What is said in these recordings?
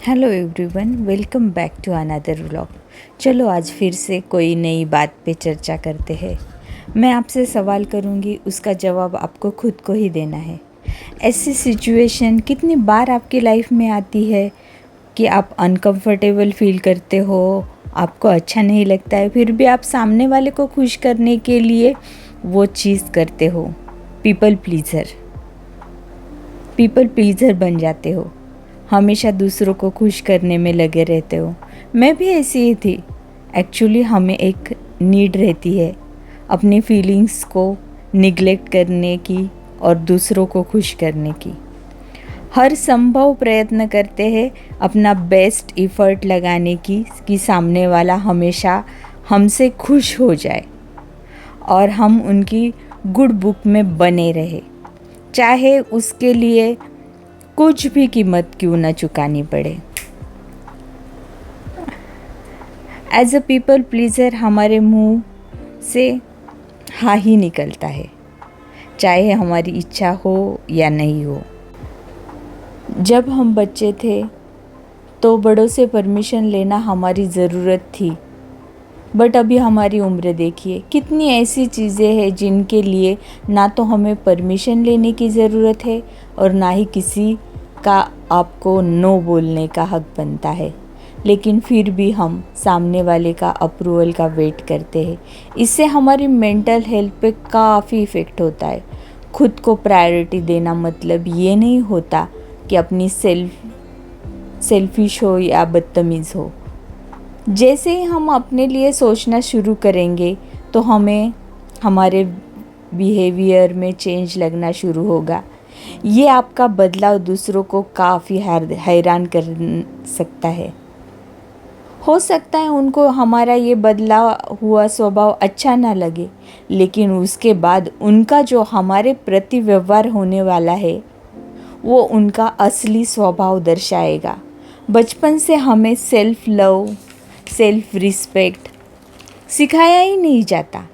Hello everyone, welcome back to another vlog. चलो आज फिर से कोई नई बात पे चर्चा करते हैं। मैं आपसे सवाल करूँगी, उसका जवाब आपको खुद को ही देना है। ऐसी सिचुएशन कितनी बार आपकी लाइफ में आती है कि आप अनकंफर्टेबल फील करते हो, आपको अच्छा नहीं लगता है, फिर भी आप सामने वाले को खुश करने के लिए वो चीज़ करते हो। पीपल प्लीज़र बन जाते हो, हमेशा दूसरों को खुश करने में लगे रहते हो। मैं भी ऐसी ही थी। एक्चुअली हमें एक नीड रहती है अपनी फीलिंग्स को निगलेक्ट करने की और दूसरों को खुश करने की। हर संभव प्रयत्न करते हैं अपना बेस्ट इफ़र्ट लगाने की कि सामने वाला हमेशा हमसे खुश हो जाए और हम उनकी गुड बुक में बने रहे, चाहे उसके लिए कुछ भी कीमत क्यों न चुकानी पड़े। एज अ पीपल प्लीज़र हमारे मुंह से हाँ ही निकलता है, चाहे हमारी इच्छा हो या नहीं हो। जब हम बच्चे थे तो बड़ों से परमिशन लेना हमारी ज़रूरत थी, बट अभी हमारी उम्र देखिए, कितनी ऐसी चीज़ें हैं जिनके लिए ना तो हमें परमिशन लेने की ज़रूरत है और ना ही किसी का आपको नो बोलने का हक बनता है। लेकिन फिर भी हम सामने वाले का अप्रूवल का वेट करते हैं। इससे हमारी मेंटल हेल्थ पे काफ़ी इफ़ेक्ट होता है। खुद को प्रायोरिटी देना मतलब ये नहीं होता कि अपनी सेल्फिश हो या बदतमीज़ हो। जैसे ही हम अपने लिए सोचना शुरू करेंगे तो हमें हमारे बिहेवियर में चेंज लगना शुरू होगा। ये आपका बदलाव दूसरों को काफ़ी हैरान कर सकता है। हो सकता है उनको हमारा ये बदला हुआ स्वभाव अच्छा ना लगे, लेकिन उसके बाद उनका जो हमारे प्रति व्यवहार होने वाला है वो उनका असली स्वभाव दर्शाएगा। बचपन से हमें सेल्फ लव, सेल्फ रिस्पेक्ट सिखाया ही नहीं जाता।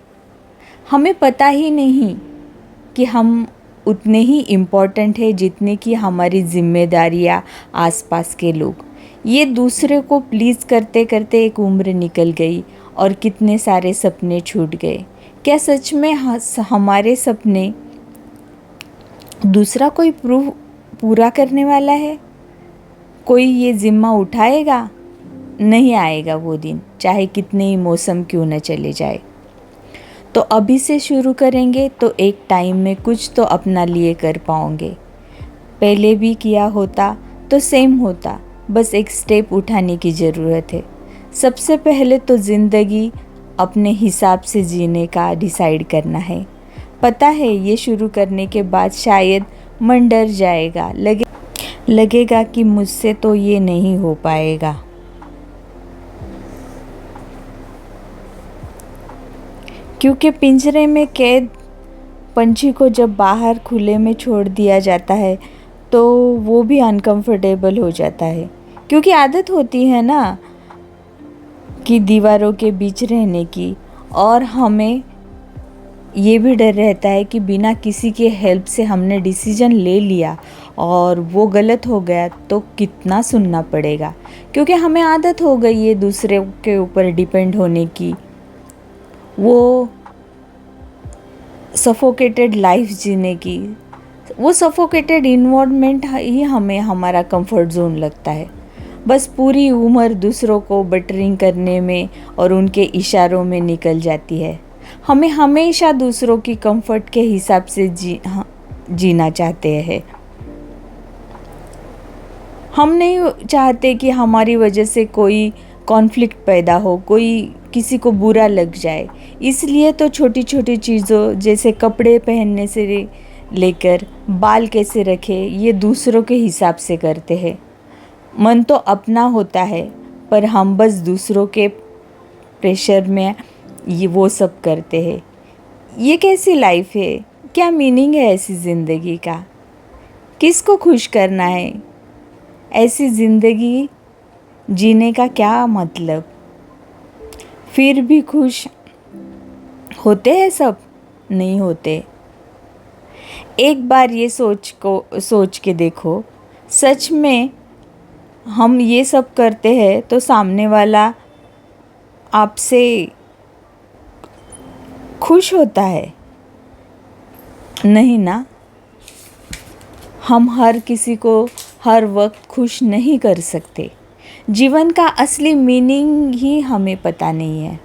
हमें पता ही नहीं कि हम उतने ही इम्पोर्टेंट है जितने कि हमारी जिम्मेदारियाँ, आसपास के लोग। ये दूसरे को प्लीज़ करते करते एक उम्र निकल गई और कितने सारे सपने छूट गए। क्या सच में हमारे सपने दूसरा कोई पूरा करने वाला है? कोई ये ज़िम्मा उठाएगा? नहीं आएगा वो दिन, चाहे कितने ही मौसम क्यों न चले जाए। तो अभी से शुरू करेंगे तो एक टाइम में कुछ तो अपना लिए कर पाओगे। पहले भी किया होता तो सेम होता, बस एक स्टेप उठाने की ज़रूरत है। सबसे पहले तो ज़िंदगी अपने हिसाब से जीने का डिसाइड करना है। पता है ये शुरू करने के बाद शायद मन डर जाएगा, लगेगा कि मुझसे तो ये नहीं हो पाएगा। क्योंकि पिंजरे में कैद पंछी को जब बाहर खुले में छोड़ दिया जाता है तो वो भी अनकंफर्टेबल हो जाता है, क्योंकि आदत होती है ना कि दीवारों के बीच रहने की। और हमें ये भी डर रहता है कि बिना किसी के हेल्प से हमने डिसीजन ले लिया और वो गलत हो गया तो कितना सुनना पड़ेगा, क्योंकि हमें आदत हो गई है दूसरे के ऊपर डिपेंड होने की। वो सफोकेटेड लाइफ जीने की, वो सफोकेटेड इन्वायरमेंट ही हमें हमारा कंफर्ट जोन लगता है। बस पूरी उम्र दूसरों को बटरिंग करने में और उनके इशारों में निकल जाती है। हमें हमेशा दूसरों की कंफर्ट के हिसाब से जीना चाहते हैं। हम नहीं चाहते कि हमारी वजह से कोई कॉन्फ्लिक्ट पैदा हो, कोई किसी को बुरा लग जाए। इसलिए तो छोटी छोटी चीज़ों जैसे कपड़े पहनने से लेकर बाल कैसे रखे, ये दूसरों के हिसाब से करते हैं। मन तो अपना होता है, पर हम बस दूसरों के प्रेशर में ये वो सब करते हैं। ये कैसी लाइफ है? क्या मीनिंग है ऐसी ज़िंदगी का? किसको खुश करना है? ऐसी ज़िंदगी जीने का क्या मतलब? फिर भी खुश होते हैं सब? नहीं होते। एक बार ये सोच के देखो, सच में हम ये सब करते हैं तो सामने वाला आपसे खुश होता है? नहीं ना। हम हर किसी को हर वक्त खुश नहीं कर सकते। जीवन का असली मीनिंग ही हमें पता नहीं है।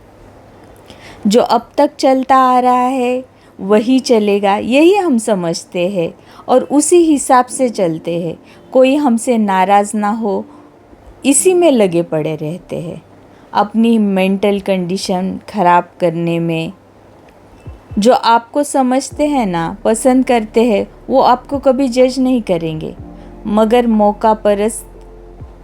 जो अब तक चलता आ रहा है वही चलेगा, यही हम समझते हैं और उसी हिसाब से चलते हैं। कोई हमसे नाराज़ ना हो, इसी में लगे पड़े रहते हैं। अपनी मेंटल कंडीशन ख़राब करने में जो आपको समझते हैं ना, पसंद करते हैं, वो आपको कभी जज नहीं करेंगे। मगर मौका परस्त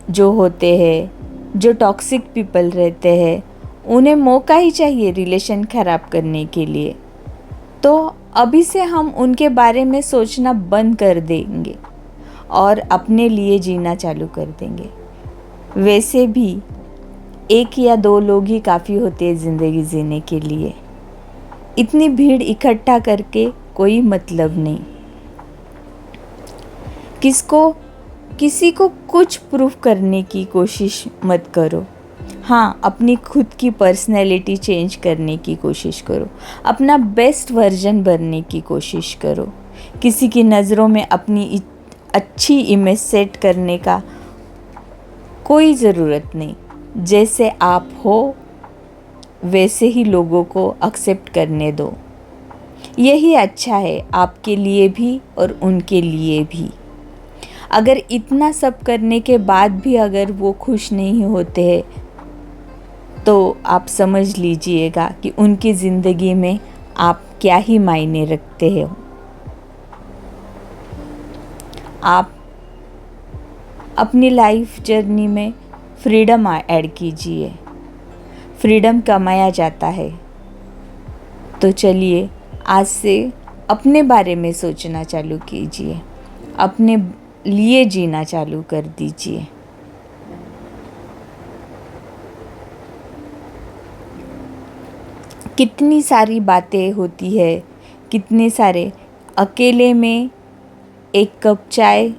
जो होते हैं, जो टॉक्सिक पीपल रहते हैं, उन्हें मौका ही चाहिए रिलेशन ख़राब करने के लिए। तो अभी से हम उनके बारे में सोचना बंद कर देंगे और अपने लिए जीना चालू कर देंगे। वैसे भी 1 या 2 लोग ही काफ़ी होते हैं ज़िंदगी जीने के लिए। इतनी भीड़ इकट्ठा करके कोई मतलब नहीं। किसी को कुछ प्रूफ करने की कोशिश मत करो। हाँ, अपनी खुद की पर्सनैलिटी चेंज करने की कोशिश करो। अपना बेस्ट वर्जन बनने की कोशिश करो। किसी की नज़रों में अपनी अच्छी इमेज सेट करने का कोई ज़रूरत नहीं। जैसे आप हो वैसे ही लोगों को एक्सेप्ट करने दो। यही अच्छा है आपके लिए भी और उनके लिए भी। अगर इतना सब करने के बाद भी अगर वो खुश नहीं होते हैं तो आप समझ लीजिएगा कि उनकी ज़िंदगी में आप क्या ही मायने रखते हो। आप अपनी लाइफ जर्नी में फ्रीडम ऐड कीजिए। फ्रीडम कमाया जाता है। तो चलिए आज से अपने बारे में सोचना चालू कीजिए, अपने लिए जीना चालू कर दीजिए। कितनी सारी बातें होती है, कितने सारे अकेले में एक कप चाय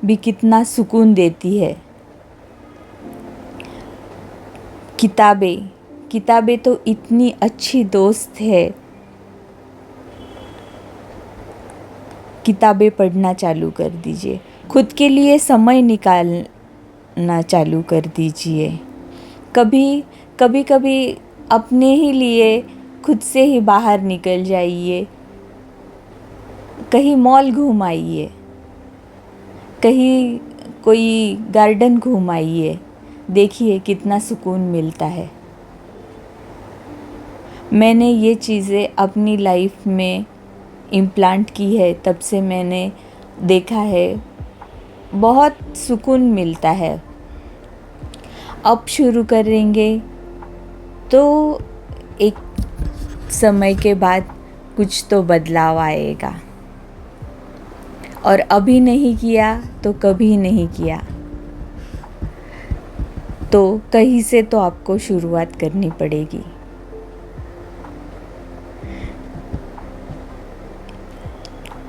भी कितना सुकून देती है। किताबें तो इतनी अच्छी दोस्त है। किताबें पढ़ना चालू कर दीजिए। खुद के लिए समय निकालना चालू कर दीजिए। कभी अपने ही लिए खुद से ही बाहर निकल जाइए। कहीं मॉल घूम आइए, कहीं कोई गार्डन घूम आइए। देखिए कितना सुकून मिलता है। मैंने ये चीज़ें अपनी लाइफ में इम्प्लांट की है, तब से मैंने देखा है बहुत सुकून मिलता है। अब शुरू करेंगे तो एक समय के बाद कुछ तो बदलाव आएगा, और अभी नहीं किया तो कभी नहीं किया। तो कहीं से तो आपको शुरुआत करनी पड़ेगी।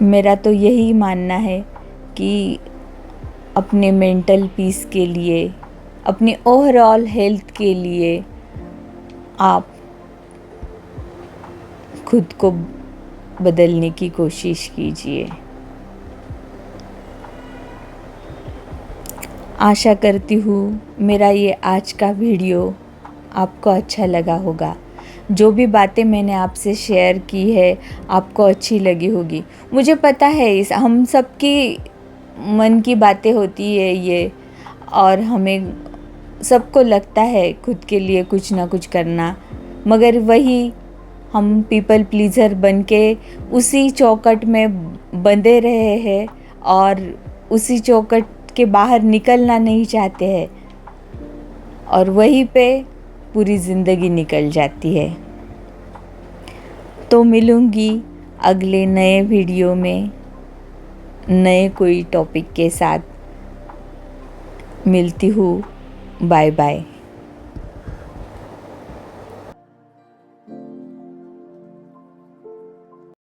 मेरा तो यही मानना है कि अपने मेंटल पीस के लिए, अपनी ओवरऑल हेल्थ के लिए आप खुद को बदलने की कोशिश कीजिए। आशा करती हूँ मेरा ये आज का वीडियो आपको अच्छा लगा होगा। जो भी बातें मैंने आपसे शेयर की है आपको अच्छी लगी होगी। मुझे पता है इस हम सबकी मन की बातें होती है ये, और हमें सबको लगता है खुद के लिए कुछ ना कुछ करना, मगर वही हम पीपल प्लीज़र बन के उसी चौकट में बंधे रहे हैं और उसी चौकट के बाहर निकलना नहीं चाहते हैं, और वहीं पे पूरी ज़िंदगी निकल जाती है। तो मिलूँगी अगले नए वीडियो में नए कोई टॉपिक के साथ। मिलती हूँ। Bye bye.